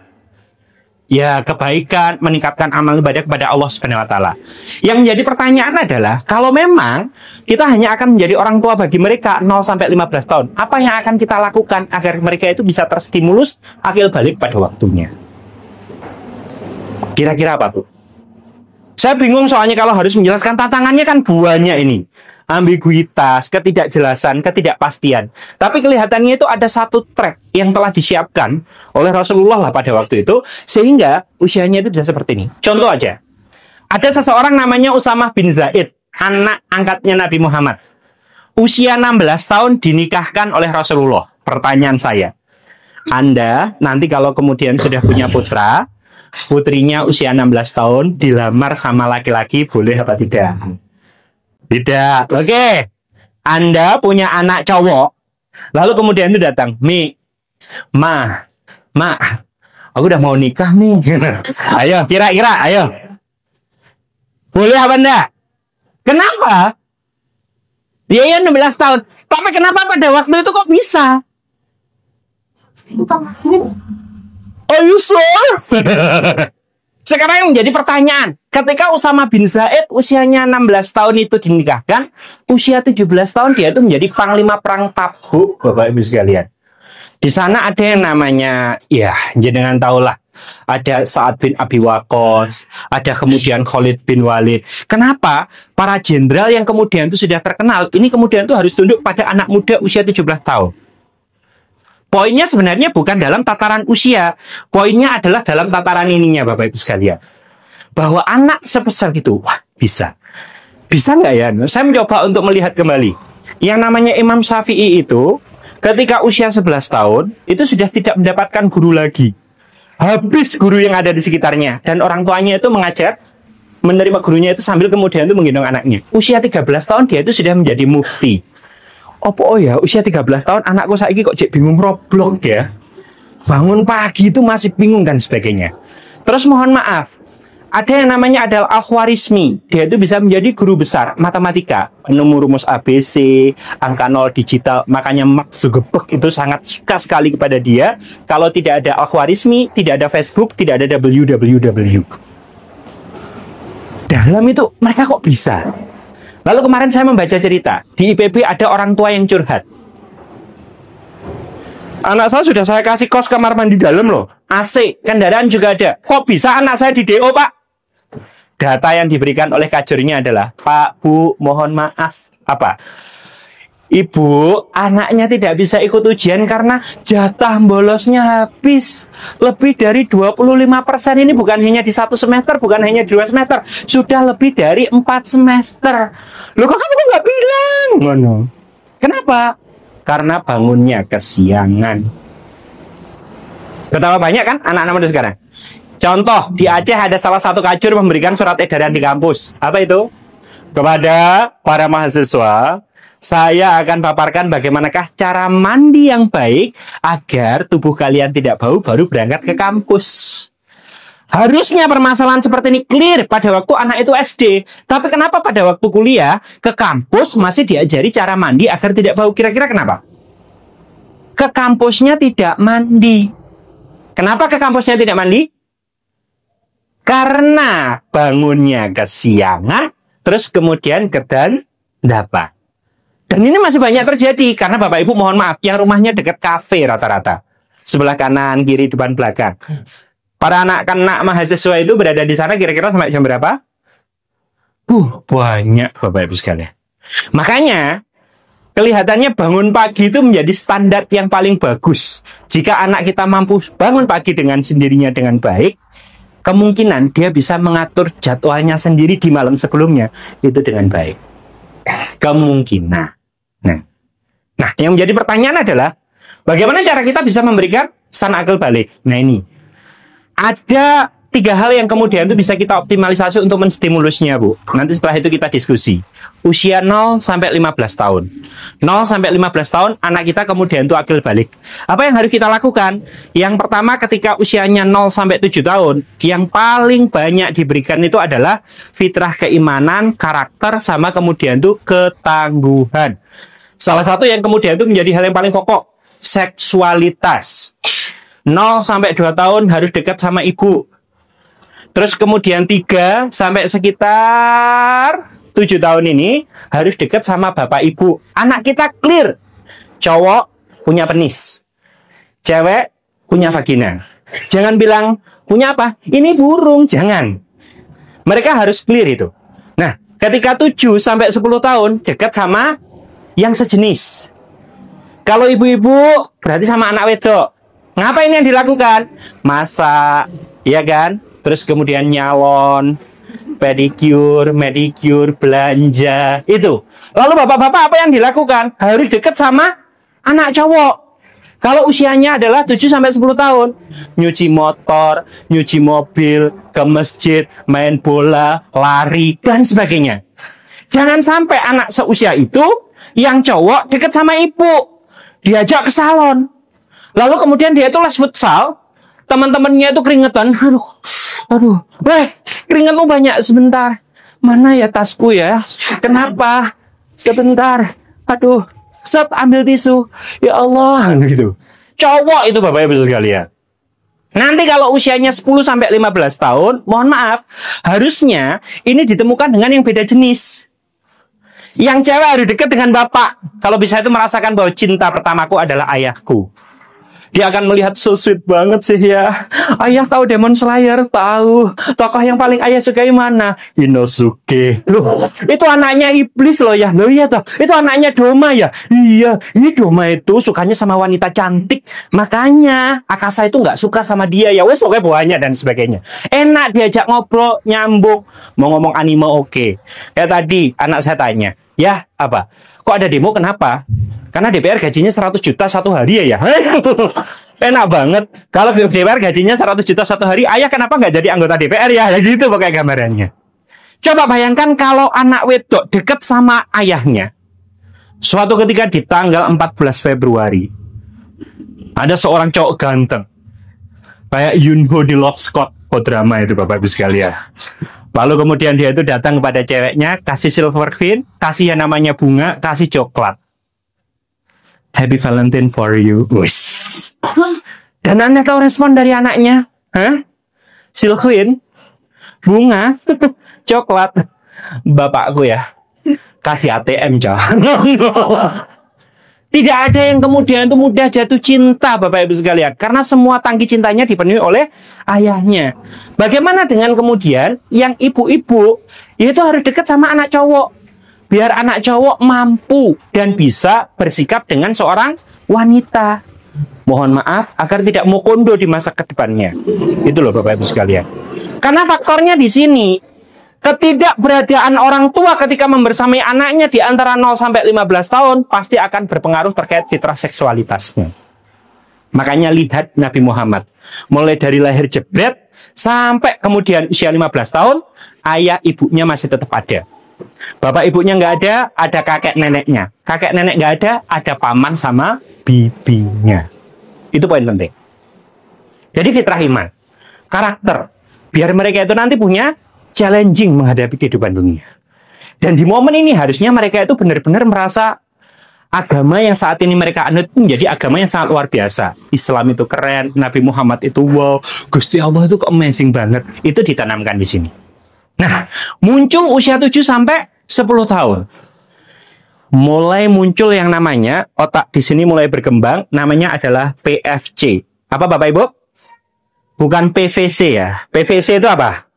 ya kebaikan, meningkatkan amal ibadah kepada Allah Subhanahu wa taala. Yang menjadi pertanyaan adalah, kalau memang kita hanya akan menjadi orang tua bagi mereka 0 sampai 15 tahun, apa yang akan kita lakukan agar mereka itu bisa terstimulus akil balik pada waktunya? Kira-kira apa, Bu? Saya bingung soalnya kalau harus menjelaskan, tantangannya kan banyak ini. Ambiguitas, ketidakjelasan, ketidakpastian. Tapi kelihatannya itu ada satu track yang telah disiapkan oleh Rasulullah lah pada waktu itu, sehingga usianya itu bisa seperti ini. Contoh aja. Ada seseorang namanya Usamah bin Zaid, anak angkatnya Nabi Muhammad. Usia 16 tahun dinikahkan oleh Rasulullah. Pertanyaan saya, Anda nanti kalau kemudian sudah punya putra, putrinya usia 16 tahun dilamar sama laki-laki, boleh apa tidak? Tidak. Oke. Anda punya anak cowok, lalu kemudian itu datang, Ma, aku udah mau nikah nih. Ayo, kira-kira, ayo. Boleh apa enggak? Kenapa? Dia 16 tahun. Tapi kenapa pada waktu itu kok bisa? Are you sure? Sekarang yang menjadi pertanyaan, ketika Usamah bin Zaid usianya 16 tahun itu dinikahkan, usia 17 tahun dia itu menjadi panglima perang Tabuk, Bapak Ibu sekalian. Di sana ada yang namanya, ya jenengan tahulah, ada Sa'ad bin Abi Waqqas, ada kemudian Khalid bin Walid. Kenapa para jenderal yang kemudian itu sudah terkenal, ini kemudian itu harus tunduk pada anak muda usia 17 tahun? Poinnya sebenarnya bukan dalam tataran usia. Poinnya adalah dalam tataran ininya, Bapak Ibu sekalian. Bahwa anak sebesar itu, wah bisa. Bisa nggak ya? Saya mencoba untuk melihat kembali. Yang namanya Imam Syafi'i itu, ketika usia 11 tahun, itu sudah tidak mendapatkan guru lagi. Habis guru yang ada di sekitarnya. Dan orang tuanya itu mengajar, menerima gurunya itu sambil kemudian itu menggendong anaknya. Usia 13 tahun dia itu sudah menjadi mufti. Oh ya, usia 13 tahun anakku saiki kok cek bingung Roblox ya. Bangun pagi itu masih bingung dan sebagainya. Terus mohon maaf, ada yang namanya adalah Al-Khwarizmi. Dia itu bisa menjadi guru besar matematika, penemu rumus ABC, angka 0 digital. Makanya Mark Zuckerberg itu sangat suka sekali kepada dia. Kalau tidak ada Al-Khwarizmi, tidak ada Facebook, tidak ada www. dalam itu mereka kok bisa. Lalu kemarin saya membaca cerita di IPB ada orang tua yang curhat. Anak saya sudah saya kasih kos kamar mandi dalam loh, AC, kendaraan juga ada. Kok bisa anak saya di DO, Pak? Data yang diberikan oleh kajurnya adalah, Pak, Bu, mohon maaf. Apa? Ibu, anaknya tidak bisa ikut ujian karena jatah bolosnya habis. Lebih dari 25% ini bukan hanya di 1 semester, bukan hanya 2 semester. Sudah lebih dari 4 semester. Loh, kok kamu nggak bilang? Ngono. Kenapa? Karena bangunnya kesiangan. Betapa banyak kan anak-anak muda sekarang. Contoh, di Aceh ada salah satu kajur memberikan surat edaran di kampus. Apa itu? Kepada para mahasiswa, saya akan paparkan bagaimanakah cara mandi yang baik agar tubuh kalian tidak bau baru berangkat ke kampus. Harusnya permasalahan seperti ini clear pada waktu anak itu SD. Tapi kenapa pada waktu kuliah ke kampus masih diajari cara mandi agar tidak bau? Kira-kira kenapa? Ke kampusnya tidak mandi. Kenapa ke kampusnya tidak mandi? Karena bangunnya kesiangan, terus kemudian kedandapan. Dan ini masih banyak terjadi karena Bapak Ibu mohon maaf, yang rumahnya dekat kafe rata-rata. Sebelah kanan, kiri, depan, belakang. Para anak-anak mahasiswa itu berada di sana kira-kira sampai jam berapa? Banyak Bapak Ibu sekalian. Makanya kelihatannya bangun pagi itu menjadi standar yang paling bagus. Jika anak kita mampu bangun pagi dengan sendirinya dengan baik, kemungkinan dia bisa mengatur jadwalnya sendiri di malam sebelumnya itu dengan baik. Kemungkinan. Nah, yang menjadi pertanyaan adalah bagaimana cara kita bisa memberikan sana akal balik. Nah, ini ada 3 hal yang kemudian itu bisa kita optimalisasi untuk menstimulusnya, Bu. Nanti setelah itu kita diskusi. Usia 0 sampai 15 tahun. 0 sampai 15 tahun anak kita kemudian itu akil balik. Apa yang harus kita lakukan? Yang pertama, ketika usianya 0 sampai 7 tahun, yang paling banyak diberikan itu adalah fitrah keimanan, karakter, sama kemudian itu ketangguhan. Salah satu yang kemudian itu menjadi hal yang paling pokok, seksualitas. 0 sampai 2 tahun harus dekat sama ibu. Terus kemudian 3 sampai sekitar 7 tahun ini harus dekat sama bapak ibu. Anak kita clear. Cowok punya penis. Cewek punya vagina. Jangan bilang, punya apa? Ini burung. Jangan. Mereka harus clear itu. Nah, ketika 7 sampai 10 tahun dekat sama yang sejenis. Kalau ibu-ibu berarti sama anak wedok. Ngapain yang dilakukan? Masak, ya kan? Terus kemudian nyalon, pedicure, manicure, belanja, itu. Lalu bapak-bapak apa yang dilakukan? Harus dekat sama anak cowok. Kalau usianya adalah 7 sampai 10 tahun, nyuci motor, nyuci mobil, ke masjid, main bola, lari, dan sebagainya. Jangan sampai anak seusia itu yang cowok dekat sama ibu, diajak ke salon. Lalu kemudian dia itu les futsal, teman-temannya itu keringetan. Aduh, keringetmu banyak sebentar. Mana ya tasku ya? Kenapa? Sebentar. Aduh, set ambil tisu. Ya Allah, gitu. Cowok itu Bapak Ibu sekalian. Nanti kalau usianya 10 sampai 15 tahun, mohon maaf, harusnya ini ditemukan dengan yang beda jenis. Yang cewek harus dekat dengan bapak. Kalau bisa itu merasakan bahwa cinta pertamaku adalah ayahku. Dia akan melihat so sweet banget sih ya. Ayah tahu Demon Slayer, tahu. Tokoh yang paling ayah sukai mana? Inosuke. Loh, itu anaknya iblis loh ya. Loh iya toh. Itu anaknya Doma ya. Iya, ini Doma itu sukanya sama wanita cantik. Makanya Akasa itu nggak suka sama dia ya. Wes pokoknya banyak dan sebagainya. Enak diajak ngobrol, nyambung. Mau ngomong anime oke. Kayak tadi anak saya tanya, ya apa? Kok ada demo? Kenapa? Karena DPR gajinya 100 juta satu hari ya. Enak banget. Kalau DPR gajinya 100 juta satu hari, ayah kenapa nggak jadi anggota DPR ya? Ya gitu pakai gambarannya. Coba bayangkan kalau anak wedok deket sama ayahnya. Suatu ketika di tanggal 14 Februari, ada seorang cowok ganteng. Kayak Yunho di Love Scott, drama itu Bapak Ibu sekalian. Lalu kemudian dia itu datang kepada ceweknya, kasih silver queen, kasih yang namanya bunga, kasih coklat. Happy Valentine for you. Wiss. Dan Anda tahu respon dari anaknya? Hah? Silver queen? bunga, coklat. Bapakku ya, kasih ATM jangan. Tidak ada yang kemudian itu mudah jatuh cinta, Bapak Ibu sekalian, karena semua tangki cintanya dipenuhi oleh ayahnya. Bagaimana dengan kemudian yang ibu-ibu, itu harus dekat sama anak cowok, biar anak cowok mampu dan bisa bersikap dengan seorang wanita. Mohon maaf, agar tidak mau kondo di masa kedepannya. Itu loh Bapak Ibu sekalian. Karena faktornya di sini, ketidakberadaan orang tua ketika membersamai anaknya di antara 0 sampai 15 tahun pasti akan berpengaruh terkait fitrah seksualitasnya. Makanya lihat Nabi Muhammad, mulai dari lahir jebret sampai kemudian usia 15 tahun, ayah ibunya masih tetap ada. Bapak ibunya nggak ada kakek neneknya. Kakek nenek nggak ada paman sama bibinya. Itu poin penting. Jadi fitrah iman, karakter, biar mereka itu nanti punya challenging menghadapi kehidupan dunia. Dan di momen ini harusnya mereka itu benar-benar merasa agama yang saat ini mereka anut menjadi agama yang sangat luar biasa. Islam itu keren, Nabi Muhammad itu wow, Gusti Allah itu amazing banget. Itu ditanamkan di sini. Nah, muncul usia 7 sampai 10 tahun. Mulai muncul yang namanya otak di sini mulai berkembang, namanya adalah PFC. Apa Bapak Ibu? Bukan PVC ya. PVC itu apa?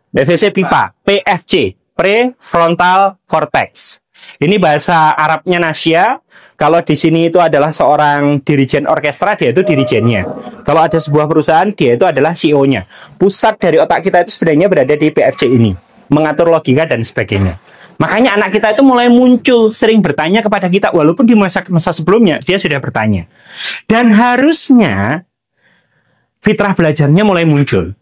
PVC pipa. PFC, prefrontal cortex. Ini bahasa Arabnya Nasya. Kalau di sini itu adalah seorang dirijen orkestra, dia itu dirijennya. Kalau ada sebuah perusahaan, dia itu adalah CEO-nya. Pusat dari otak kita itu sebenarnya berada di PFC ini, mengatur logika dan sebagainya. Makanya anak kita itu mulai muncul, sering bertanya kepada kita, walaupun di masa sebelumnya dia sudah bertanya. Dan harusnya fitrah belajarnya mulai muncul.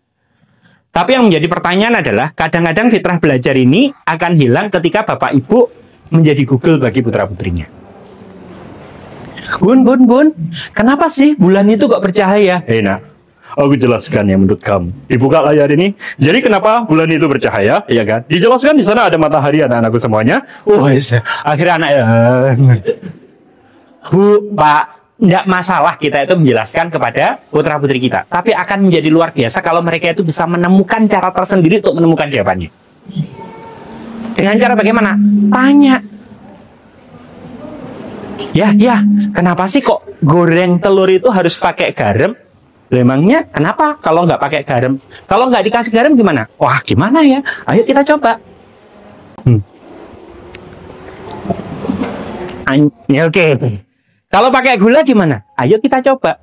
Tapi yang menjadi pertanyaan adalah, kadang-kadang fitrah belajar ini akan hilang ketika Bapak Ibu menjadi Google bagi putra-putrinya. Bun, kenapa sih bulan itu kok bercahaya? Nak, aku jelaskan ya menurut kamu. Dibuka layar ini. Jadi kenapa bulan itu bercahaya? Ya kan? Dijelaskan di sana ada matahari anak-anakku semuanya. Akhirnya anak Bu, Pak, tidak masalah kita itu menjelaskan kepada putra-putri kita. Tapi akan menjadi luar biasa kalau mereka itu bisa menemukan cara tersendiri untuk menemukan jawabannya. Dengan cara bagaimana? Tanya. Ya, kenapa sih kok goreng telur itu harus pakai garam? Memangnya kenapa kalau nggak pakai garam? Kalau nggak dikasih garam gimana? Wah, gimana ya? Ayo kita coba. Oke. Kalau pakai gula gimana? Ayo kita coba.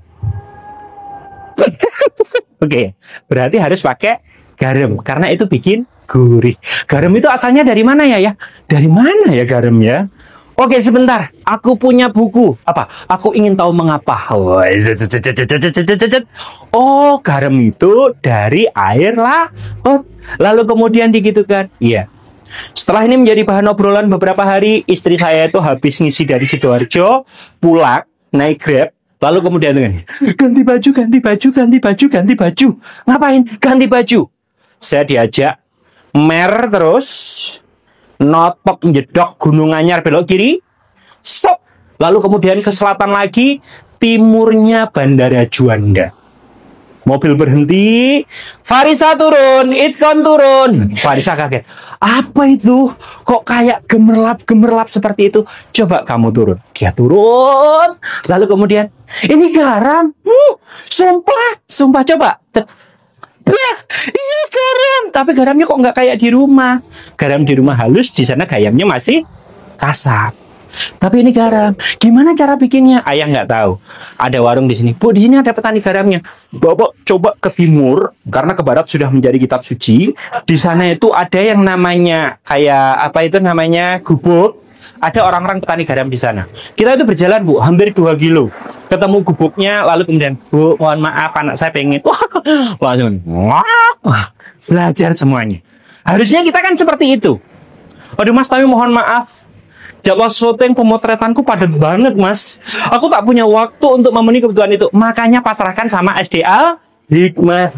Oke, berarti harus pakai garam karena itu bikin gurih. Garam itu asalnya dari mana ya? Dari mana ya garam ya? Oke, sebentar. Aku punya buku. Apa? Aku ingin tahu mengapa. Oh, garam itu dari air laut. Lalu kemudian digitukan. Iya. Setelah ini menjadi bahan obrolan beberapa hari, istri saya itu habis ngisi dari Sidoarjo, pulang, naik Grab, lalu kemudian ganti baju. Ngapain? Ganti baju. Saya diajak mer terus, notok jedok Gunung Anyar belok kiri, stop. Lalu kemudian ke selatan lagi, timurnya Bandara Juanda. Mobil berhenti, Farisa turun, Itkon turun. Farisa kaget. Apa itu? Kok kayak gemerlap seperti itu? Coba kamu turun. Dia turun. Lalu kemudian, ini garam. Sumpah coba. Iya garam. Tapi garamnya kok nggak kayak di rumah. Garam di rumah halus, di sana garamnya masih kasar. Tapi ini garam. Gimana cara bikinnya? Ayah nggak tahu. Ada warung di sini. Bu, di sini ada petani garamnya. Bapak coba ke timur, karena ke barat sudah menjadi kitab suci. Di sana itu ada yang namanya kayak apa itu namanya gubuk. Ada orang-orang petani garam di sana. Kita itu berjalan, Bu, hampir 2 kilo. Ketemu gubuknya, lalu kemudian, Bu, mohon maaf, anak saya pengen. Langsung belajar semuanya. Harusnya kita kan seperti itu. Aduh Mas, tapi mohon maaf. Jadwal syuting pemotretanku padat banget, Mas. Aku tak punya waktu untuk memenuhi kebutuhan itu. Makanya pasrahkan sama SDA Hikmah.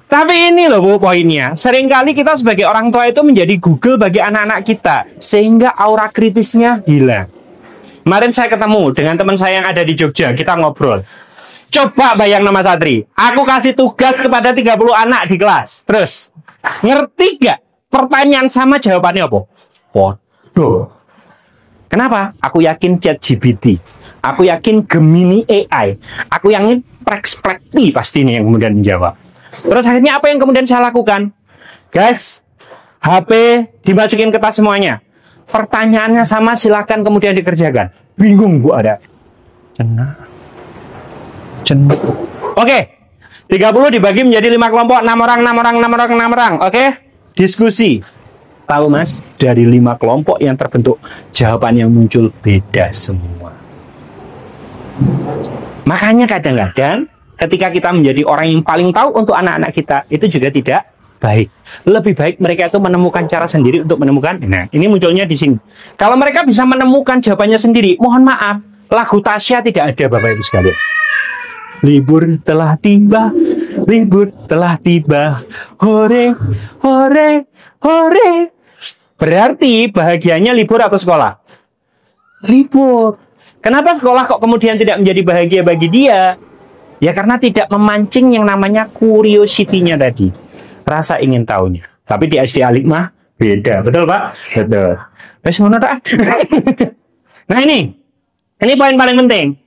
Tapi ini loh Bu poinnya. Seringkali kita sebagai orang tua itu menjadi Google bagi anak-anak kita, sehingga aura kritisnya hilang. Kemarin saya ketemu dengan teman saya yang ada di Jogja. Kita ngobrol. Coba bayang nama Satri. Aku kasih tugas kepada 30 anak di kelas. Terus, ngerti gak? Pertanyaan sama jawabannya apa? Waduh. Kenapa? Aku yakin ChatGPT. Aku yakin Gemini AI. Aku yakin Prexplexi pasti ini yang kemudian menjawab. Terus akhirnya apa yang kemudian saya lakukan? Guys, HP dimasukin ke tas semuanya. Pertanyaannya sama, silakan kemudian dikerjakan. Bingung Bu ada. Cenah. Oke. 30 dibagi menjadi 5 kelompok, 6 orang. Oke? Diskusi. Tahu Mas, dari 5 kelompok yang terbentuk, jawaban yang muncul beda semua. Makanya kadang-kadang ketika kita menjadi orang yang paling tahu untuk anak-anak kita, itu juga tidak baik. Lebih baik mereka itu menemukan cara sendiri untuk menemukan. Nah, ini munculnya di sini. Kalau mereka bisa menemukan jawabannya sendiri, mohon maaf, lagu Tasya tidak ada Bapak Ibu sekalian. Libur telah tiba, hore, hore, hore. Berarti bahagianya libur atau sekolah? Libur. Kenapa sekolah kok kemudian tidak menjadi bahagia bagi dia? Ya karena tidak memancing yang namanya curiosity-nya tadi. Rasa ingin tahunya. Tapi di SD Alikmah beda. Betul Pak? Betul. Nah ini poin paling penting.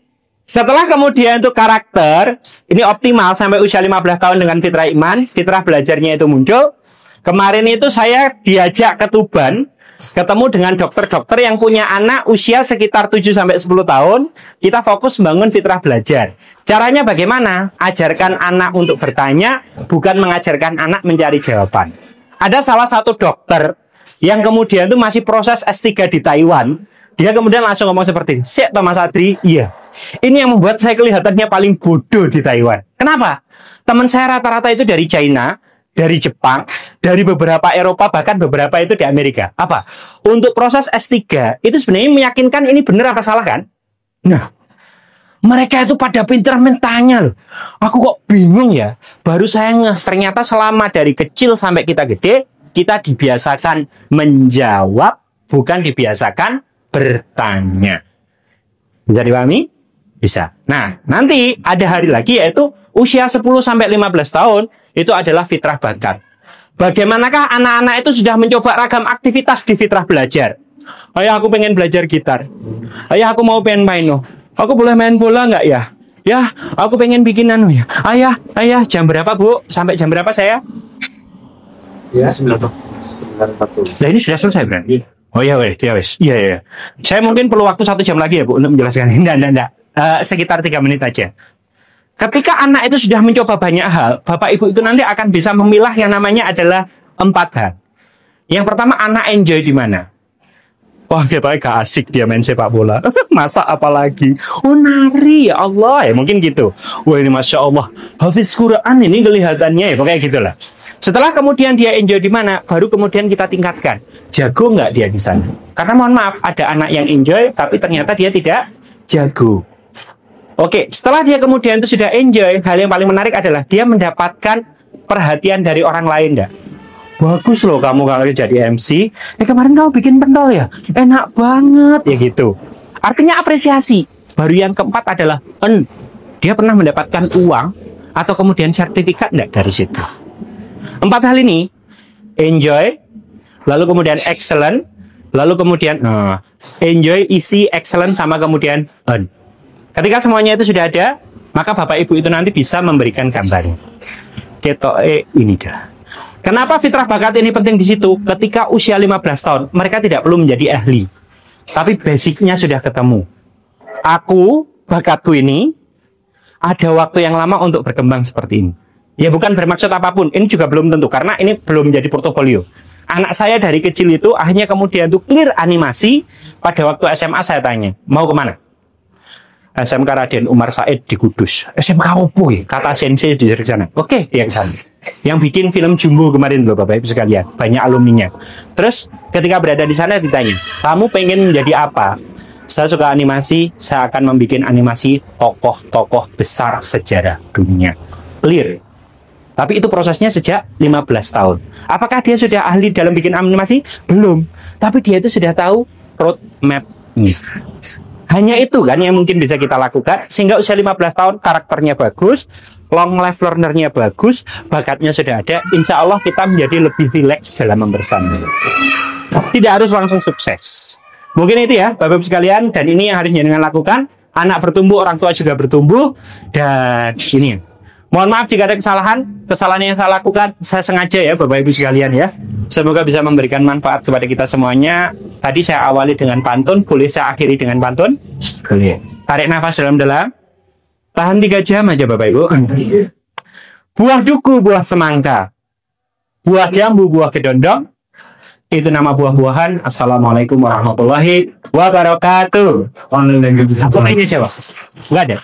Setelah kemudian untuk karakter, ini optimal sampai usia 15 tahun dengan fitrah iman, fitrah belajarnya itu muncul. Kemarin itu saya diajak ke Tuban, ketemu dengan dokter-dokter yang punya anak usia sekitar 7-10 tahun. Kita fokus membangun fitrah belajar. Caranya bagaimana? Ajarkan anak untuk bertanya, bukan mengajarkan anak mencari jawaban. Ada salah satu dokter yang kemudian itu masih proses S3 di Taiwan. Dia kemudian langsung ngomong seperti ini. Siap Mas Adri? Iya. Ini yang membuat saya kelihatannya paling bodoh di Taiwan. Kenapa? Teman saya rata-rata itu dari China, dari Jepang, dari beberapa Eropa, bahkan beberapa itu di Amerika. Apa? Untuk proses S3, itu sebenarnya meyakinkan ini benar apa salah kan? Nah, mereka itu pada pintar mentanya loh. Aku kok bingung ya. Baru saya ngeh, ternyata selama dari kecil sampai kita gede, kita dibiasakan menjawab, bukan dibiasakan bertanya. Bisa dipahami? Bisa. Nah, nanti ada hari lagi yaitu usia 10-15 tahun itu adalah fitrah bakat. Bagaimanakah anak-anak itu sudah mencoba ragam aktivitas di fitrah belajar? Ayah, aku pengen belajar gitar. Ayah, aku mau pengen main loh. Aku boleh main bola nggak ya? Ya, aku pengen bikin anu ya. Ayah, jam berapa Bu? Sampai jam berapa saya? Ya, 9:40. Nah, ini sudah selesai berarti. Oh ya wes. Iya. Saya mungkin perlu waktu 1 jam lagi ya Bu untuk menjelaskan. Enggak. Sekitar 3 menit aja. Ketika anak itu sudah mencoba banyak hal, Bapak Ibu itu nanti akan bisa memilah yang namanya adalah 4 hal. Yang pertama, anak enjoy di mana? Wah, kayaknya gak asik dia main sepak bola. Masa apalagi? Oh, nari ya Allah. Ya mungkin gitu. Wah, ini Masya Allah. Hafiz Quran ini kelihatannya ya. Pokoknya gitulah. Setelah kemudian dia enjoy di mana, baru kemudian kita tingkatkan. Jago nggak dia di sana? Karena mohon maaf, ada anak yang enjoy, tapi ternyata dia tidak jago. Oke, setelah dia kemudian itu sudah enjoy, hal yang paling menarik adalah dia mendapatkan perhatian dari orang lain, enggak? Bagus loh kamu kalau jadi MC. Kemarin kamu bikin pentol ya? Enak banget ya gitu. Artinya apresiasi. Baru yang keempat adalah dia pernah mendapatkan uang atau kemudian sertifikat enggak dari situ. 4 hal ini, enjoy, lalu kemudian excellent, lalu kemudian enjoy, isi, excellent, sama kemudian earn. Ketika semuanya itu sudah ada, maka Bapak Ibu itu nanti bisa memberikan gambarnya. Ini dah. Kenapa fitrah bakat ini penting di situ? Ketika usia 15 tahun, mereka tidak perlu menjadi ahli. Tapi basicnya sudah ketemu. Bakatku ini, ada waktu yang lama untuk berkembang seperti ini. Ya bukan bermaksud apapun, ini juga belum tentu, karena ini belum menjadi portofolio. Anak saya dari kecil itu akhirnya kemudian itu clear animasi. Pada waktu SMA saya tanya, mau kemana? SMK Raden Umar Said di Kudus. SMK opo ya? Kata sensei di sana. Oke, yang sana. Yang bikin film Jumbo kemarin loh Bapak Ibu sekalian, banyak alumninya. Terus ketika berada di sana ditanya, kamu pengen menjadi apa? Saya suka animasi, saya akan membuat animasi tokoh-tokoh besar sejarah dunia. Clear. Tapi itu prosesnya sejak 15 tahun. Apakah dia sudah ahli dalam bikin animasi? Belum. Tapi dia itu sudah tahu roadmap-nya. Hanya itu kan yang mungkin bisa kita lakukan sehingga usia 15 tahun karakternya bagus, long life learnernya bagus, bakatnya sudah ada. Insya Allah kita menjadi lebih rileks dalam membersama. Tidak harus langsung sukses. Mungkin itu ya Bapak-Ibu sekalian, dan ini yang harus jenengan lakukan. Anak bertumbuh, orang tua juga bertumbuh, dan ini. Mohon maaf jika ada kesalahan yang saya lakukan, saya sengaja ya Bapak-Ibu sekalian ya. Semoga bisa memberikan manfaat kepada kita semuanya. Tadi saya awali dengan pantun, boleh saya akhiri dengan pantun? Boleh. Tarik nafas dalam-dalam. Tahan 3 jam aja Bapak-Ibu. Buah duku, buah semangka. Buah jambu, buah kedondong. Itu nama buah-buahan. Assalamualaikum warahmatullahi wabarakatuh. Apa ini jawab? Enggak ada.